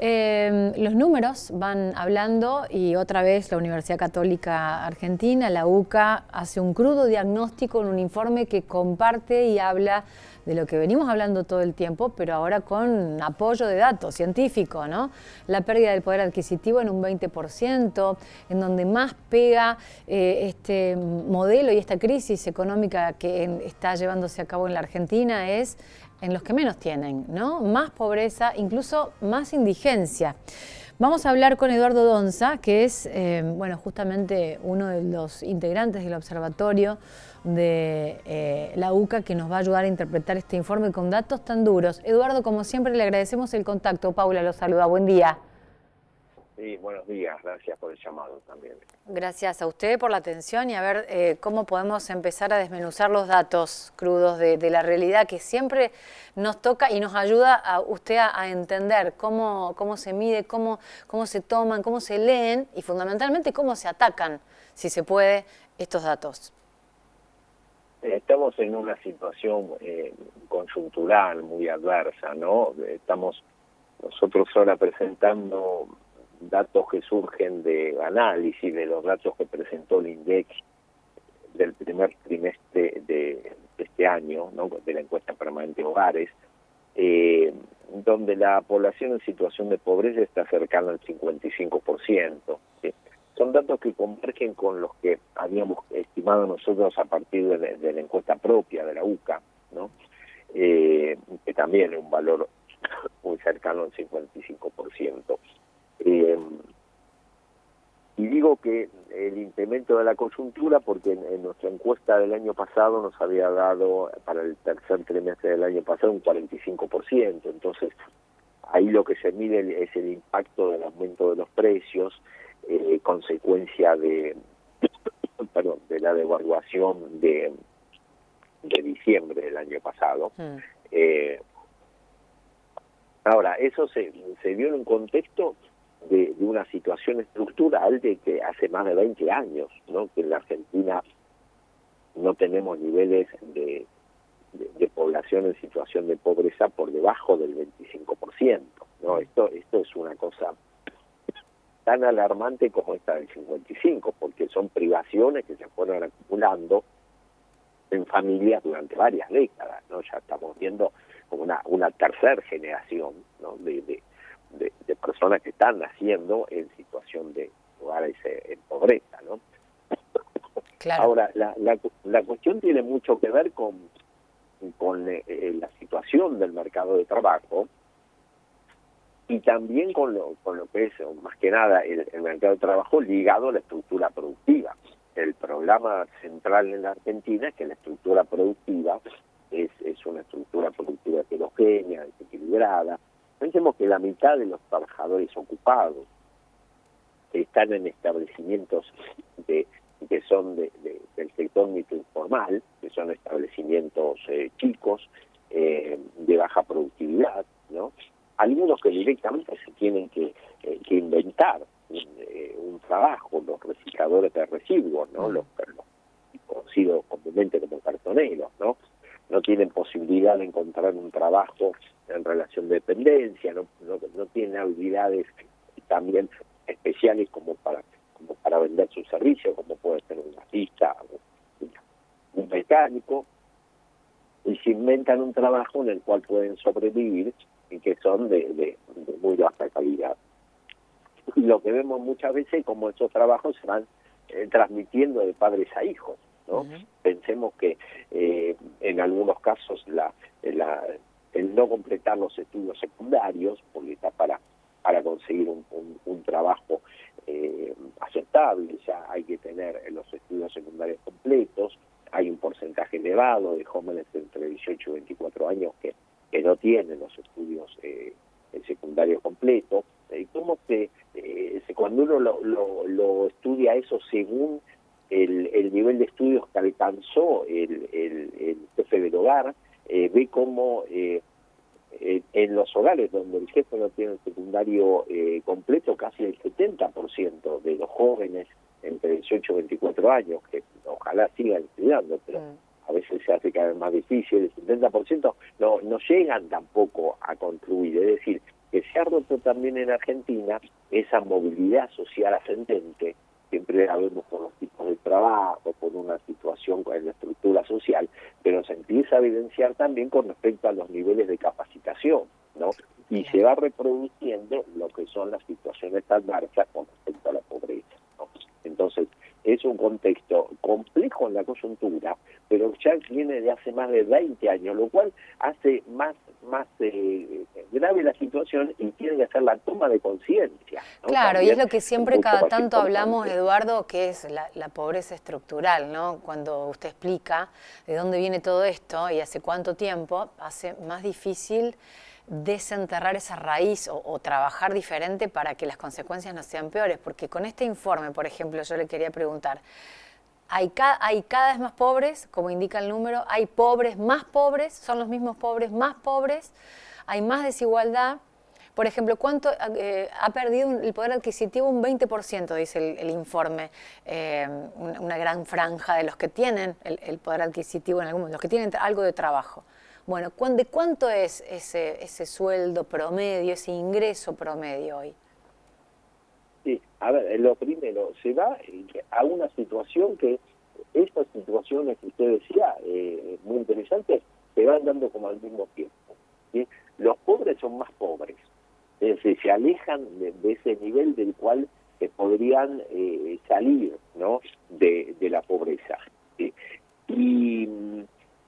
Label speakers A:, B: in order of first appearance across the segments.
A: Los números van hablando y otra vez la Universidad Católica Argentina, la UCA, hace un crudo diagnóstico en un informe que comparte y habla de lo que venimos hablando todo el tiempo, pero ahora con apoyo de datos científicos, ¿no? La pérdida del poder adquisitivo en un 20%, en donde más pega este modelo y esta crisis económica que está llevándose a cabo en la Argentina es en los que menos tienen, ¿no? Más pobreza, incluso más indigencia. Vamos a hablar con Eduardo Donza, que es, bueno, justamente uno de los integrantes del observatorio de la UCA, que nos va a ayudar a interpretar este informe con datos tan duros. Eduardo, como siempre, le agradecemos el contacto. Paula lo saluda. Buen día.
B: Sí, buenos días. Gracias por el llamado también.
A: Gracias a usted por la atención y a ver cómo podemos empezar a desmenuzar los datos crudos de la realidad que siempre nos toca y nos ayuda a usted a entender cómo se mide, cómo se toman, cómo se leen y fundamentalmente cómo se atacan, si se puede, estos datos.
B: Estamos en una situación conjuntural muy adversa, ¿no? Estamos nosotros ahora presentando datos que surgen de análisis de los datos que presentó el INDEC del primer trimestre de este año, ¿no? De la encuesta permanente de hogares, donde la población en situación de pobreza está cercana al 55%. ¿Sí? Son datos que convergen con los que habíamos estimado nosotros a partir de la encuesta propia de la UCA, ¿no? Que también es un valor muy cercano al 55%. Y digo que el incremento de la coyuntura, porque en nuestra encuesta del año pasado nos había dado, para el tercer trimestre del año pasado, un 45%. Entonces, ahí lo que se mide es el impacto del aumento de los precios, consecuencia de la devaluación de diciembre del año pasado. Ahora, eso se dio en un contexto de una situación estructural de que hace más de 20 años, ¿no? Que en la Argentina no tenemos niveles de población en situación de pobreza por debajo del 25%, ¿no? Esto es una cosa tan alarmante como esta del 55%, porque son privaciones que se fueron acumulando en familias durante varias décadas, ¿no? Ya estamos viendo como una tercera generación, ¿no? de personas que están naciendo en situación de hogares en pobreza, ¿no?
A: Claro.
B: Ahora, la cuestión tiene mucho que ver con la situación del mercado de trabajo y también con lo que es, más que nada, el mercado de trabajo ligado a la estructura productiva. El problema central en la Argentina es que la estructura productiva es una estructura productiva heterogénea, desequilibrada. Pensemos que la mitad de los trabajadores ocupados están en establecimientos que son del sector microinformal, que son establecimientos chicos, de baja productividad, ¿no? Algunos que directamente se tienen que inventar un trabajo, los recicladores de residuos, ¿no? Los conocidos comúnmente como cartoneros, ¿no? No tienen posibilidad de encontrar un trabajo en relación de dependencia, no tienen habilidades también especiales como para vender sus servicios, como puede ser un artista, un mecánico, y se inventan un trabajo en el cual pueden sobrevivir y que son de muy baja calidad. Y lo que vemos muchas veces es cómo esos trabajos se van transmitiendo de padres a hijos, ¿no? Pensemos que en algunos casos el no completar los estudios secundarios, porque está para conseguir un trabajo aceptable, ya hay que tener los estudios secundarios completos. Hay un porcentaje elevado de jóvenes entre 18 y 24 años que no tienen los estudios secundarios completos. ¿Cómo cuando uno lo estudia eso según el nivel de estudios que alcanzó el jefe del hogar, ve cómo en los hogares donde el jefe no tiene el secundario completo, casi el 70% de los jóvenes entre 18 y 24 años, que ojalá sigan estudiando, pero a veces se hace cada vez más difícil, el 70% no llegan tampoco a concluir. Es decir, que se ha roto también en Argentina esa movilidad social ascendente. Siempre la vemos por los tipos de trabajo, por una situación en la estructura social, pero se empieza a evidenciar también con respecto a los niveles de capacitación, ¿no? Y se va reproduciendo lo que son las situaciones adversas con respecto a la pobreza, ¿no? Entonces, es un contexto complejo en la coyuntura, pero ya viene de hace más de 20 años, lo cual hace más grave la situación y tiene que hacer la toma de conciencia, ¿no?
A: Claro,
B: También
A: y es lo que siempre cada tanto
B: importante.
A: hablamos, Eduardo, que es la pobreza estructural, ¿no? Cuando usted explica de dónde viene todo esto y hace cuánto tiempo, hace más difícil desenterrar esa raíz o trabajar diferente para que las consecuencias no sean peores. Porque con este informe, por ejemplo, yo le quería preguntar, hay cada vez más pobres, como indica el número, hay pobres más pobres, son los mismos pobres más pobres, hay más desigualdad. Por ejemplo, ¿cuánto ha perdido el poder adquisitivo? Un 20%, dice el informe. Una gran franja de los que tienen el poder adquisitivo, los que tienen algo de trabajo. Bueno, ¿de cuánto es ese sueldo promedio, ese ingreso promedio hoy?
B: Sí, a ver, lo primero, se va a una situación que, estas situaciones que usted decía, muy interesantes, se van dando como al mismo tiempo, ¿sí? Los pobres son más pobres, es decir, se alejan de ese nivel del cual podrían salir, ¿no?, de la pobreza, ¿sí?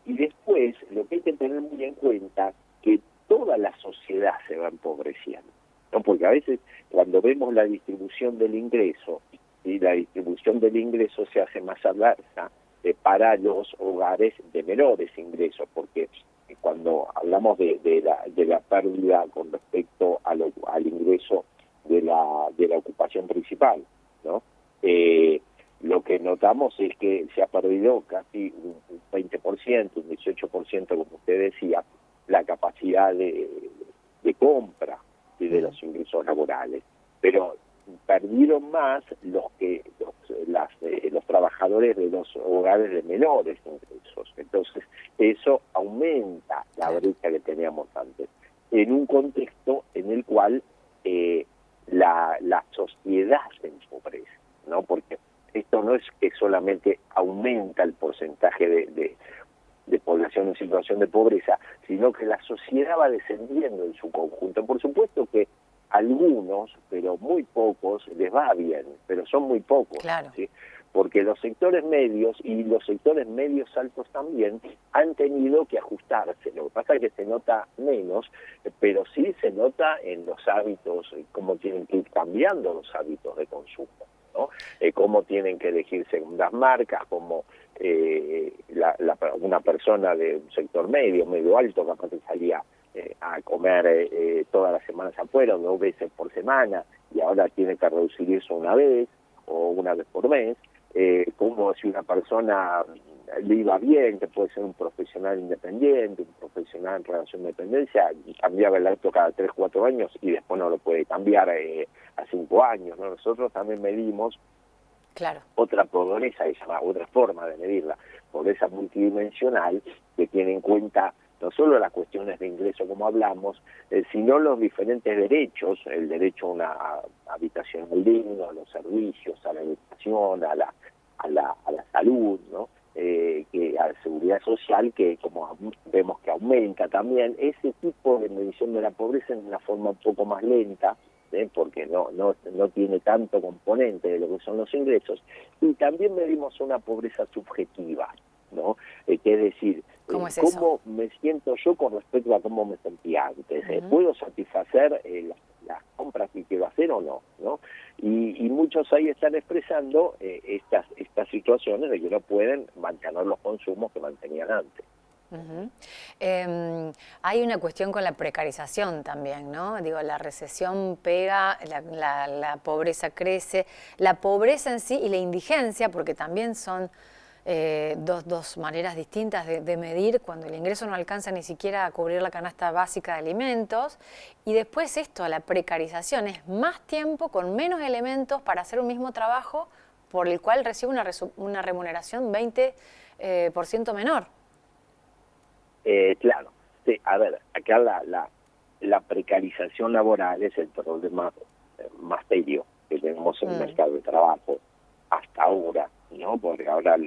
B: Y después, lo que hay que tener muy en cuenta, que toda la sociedad se va empobreciendo, ¿no? Porque a veces cuando vemos la distribución del ingreso, y la distribución del ingreso se hace más adversa para los hogares de menores ingresos, porque cuando hablamos de la pérdida con respecto al ingreso de la ocupación principal, ¿no? Lo que notamos es que se ha perdido casi un 20%, un 18%, como usted decía, la capacidad de compra de los ingresos laborales. Pero perdieron más los trabajadores de los hogares de menores ingresos. Entonces, eso aumenta la brecha que teníamos antes, en un contexto en el cual la sociedad se empobrece, ¿no? Porque esto no es que solamente aumenta el porcentaje de población en situación de pobreza, sino que la sociedad va descendiendo en su conjunto. Por supuesto que algunos, pero muy pocos, les va bien, pero son muy pocos,
A: claro,
B: ¿sí? Porque los sectores medios y los sectores medios altos también han tenido que ajustarse. Lo que pasa es que se nota menos, pero sí se nota en los hábitos, cómo tienen que ir cambiando los hábitos de consumo, ¿no? Cómo tienen que elegir segundas marcas, cómo una persona de un sector medio alto capaz que salía a comer todas las semanas afuera, 2 veces por semana, y ahora tiene que reducir eso una vez o una vez por mes. Como si una persona le iba bien, que puede ser un profesional independiente, un profesional en relación de dependencia, y cambiaba el auto cada 3, 4 años y después no lo puede cambiar a 5 años, ¿no? Nosotros también medimos otra pobreza, que se llama otra forma de medirla, pobreza multidimensional, que tiene en cuenta no solo las cuestiones de ingreso como hablamos, sino los diferentes derechos, el derecho a una habitación digna, a los servicios, a la educación, a la salud, ¿no? A la seguridad social, que como vemos que aumenta también. Ese tipo de medición de la pobreza en una forma un poco más lenta, porque no tiene tanto componente de lo que son los ingresos, y también medimos una pobreza subjetiva, ¿no? Que es decir, ¿cómo me siento yo con respecto a cómo me sentía antes? ¿Puedo satisfacer las compras que quiero hacer o no? ¿No? Y muchos ahí están expresando estas situaciones de que no pueden mantener los consumos que mantenían antes.
A: Hay una cuestión con la precarización también, ¿no? Digo, la recesión pega, la pobreza crece, la pobreza en sí y la indigencia, porque también son dos maneras distintas de medir cuando el ingreso no alcanza ni siquiera a cubrir la canasta básica de alimentos. Y después esto, la precarización, es más tiempo con menos elementos para hacer un mismo trabajo por el cual recibe una remuneración 20% menor.
B: Claro, sí, a ver, acá la precarización laboral es el problema más serio que tenemos en el mercado de trabajo hasta ahora, ¿no? Porque ahora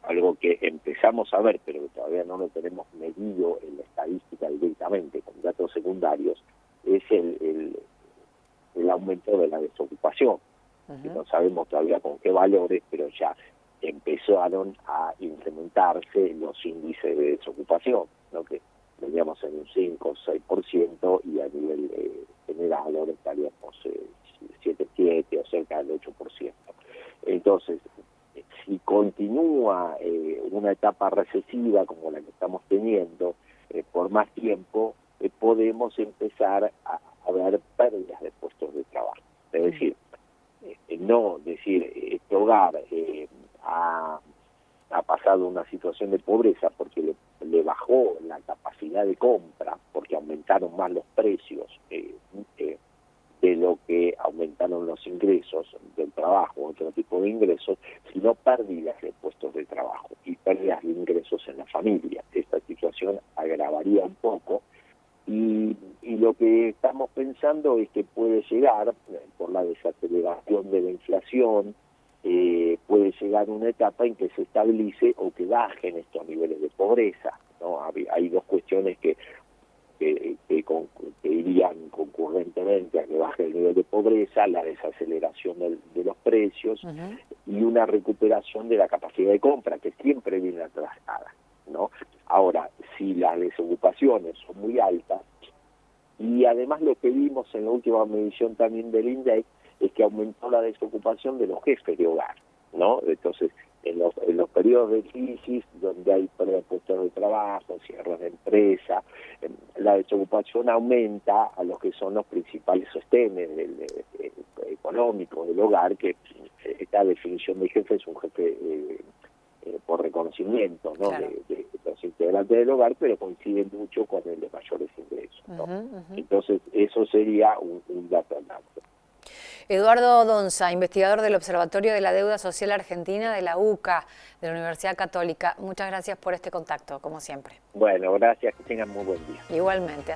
B: algo que empezamos a ver, pero que todavía no lo tenemos medido en la estadística directamente con datos secundarios, es el aumento de la desocupación. Que no sabemos todavía con qué valores, pero ya empezaron a incrementarse los índices de desocupación, ¿no? Que veníamos en un 5 o 6% y a nivel general ahora estaríamos 7 o cerca del 8%. Entonces, si continúa una etapa recesiva como la que estamos teniendo por más tiempo, podemos empezar a ver pérdidas de puestos de trabajo. Es decir, no decir, este hogar ha pasado una situación de pobreza porque le bajó la capacidad de compra, porque aumentaron más los precios de lo que aumentaron los ingresos del trabajo, otro tipo de ingresos, sino pérdidas de puestos de trabajo y pérdidas de ingresos en la familia. Esta situación agravaría un poco y lo que estamos pensando es que puede llegar, por la desaceleración de la inflación, puede llegar una etapa en que se estabilice o que bajen estos niveles de pobreza, ¿no? Hay dos cuestiones que irían concurrentemente a que baje el nivel de pobreza, la desaceleración de los precios y una recuperación de la capacidad de compra, que siempre viene atrasada, ¿no? Ahora, si las desocupaciones son muy altas, y además lo que vimos en la última medición también del INDEC es que aumentó la desocupación de los jefes de hogar, ¿no? Entonces, en los periodos de crisis, donde hay pérdida de puestos de trabajo, cierre de empresa, la desocupación aumenta a los que son los principales sostenes económicos del hogar, que esta definición de jefe es un jefe por reconocimiento, ¿no? Claro. de los integrantes del hogar, pero coincide mucho con el de mayores ingresos, ¿no? Entonces, eso sería un dato alto.
A: Eduardo Donza, investigador del Observatorio de la Deuda Social Argentina de la UCA, de la Universidad Católica. Muchas gracias por este contacto, como siempre.
B: Bueno, gracias, que tengan muy buen día.
A: Igualmente.